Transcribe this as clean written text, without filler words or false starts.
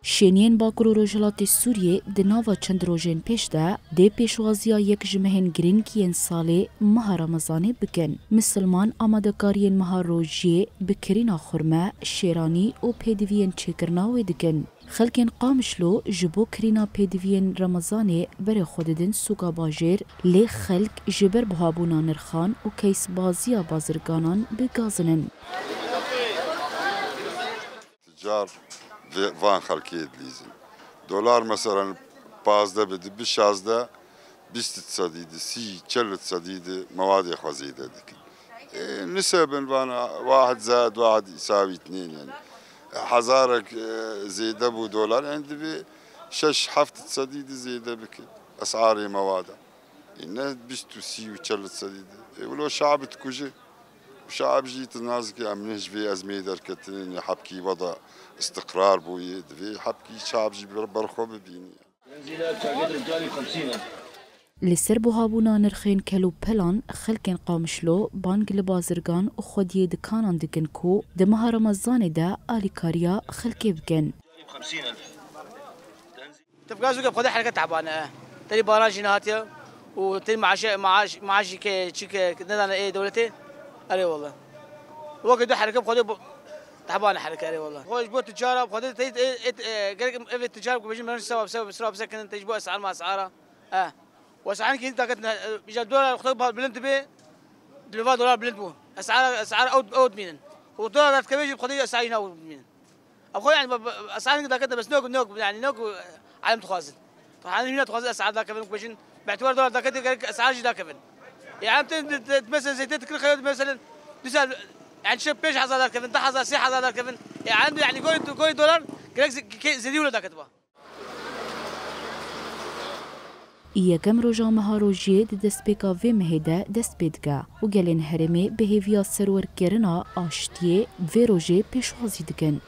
شینین باکرو روجلات سوریه دناوا چند روژین پیش ده دی پیشوازیا یک جمهن گرینگین ساله ماه رمضانی بکن. مسلمان آمادکارین ماه روژیه بکرینا خورمه شیرانی و پیدوین چکرناوی دکن. خلکین قامشلو جبو کرینا پیدوین رمضانی بر خوددن سوگا باجر لی خلک جبر بهابونا نرخان و کیس بازیا بازرگانان بگازنن. تجار وان خلقی ادلیزن. دلار مثلا 15 بده بشازده 20 تصديد سي 40 تصديد مواد خزيده ديك نسبا وانا واحد زائد واحد يساوي اثنين يعني حزارك زيد ابو دولار عندي ب 6 حفت تصديد زيد بك اسعار مواد الناس بيشتو سي و 40 تصديد ولو شعب تكوجي شعب جيت الناس كي امنش في ازمه دركتين حبكي وضع استقرار بويد في حبكي شعب جي برخوب بيني لسر بوهابونا نرخين كلو بلان خلقين قامشلو بانگ لبازرگان و خودی دکانان دکن کو دمها رمضان دا آلیکاریا خلقی بگن. تفقازو قب خدا حركة تعبانة تري بارانجي نهاتيا وتري معاش كي ندانا ايه دولتي اري والله وقت حركة بخدا تعبانة حركة اري والله هو جبوا تجارة بخدا تيت قالك ايه التجارة بيجي من سوا بسرعة بسكن تجبوا اسعار ما اسعارها واسعارك انت قلنا بيجي دولار خطبها بلنت بي دلوا دولار بلنت بو اسعار اود مين والدولار كبيجي بخدا اسعارنا اود مين اخوي يعني اسعارك ذاك بس نوق يعني نوق عالم تخازن طبعا هنا تخازن اسعار ذاك كمان بيجين باعتبار دولار ذاك اسعار جي ذاك كمان يعني مثلا زي تذكر خيوط مثلا تسال يعني شوف بيش حصل ذاك كمان تحصل سي حصل ذاك كمان يعني يعني كوي دولار قالك زي ولا ذاك تبع یکم روزا مهاروجی دست پیکا و مهده دست بیدگه و گلین هرمی به هیویا سرور کرنا آشتیه و روزه پیشوازی دکن.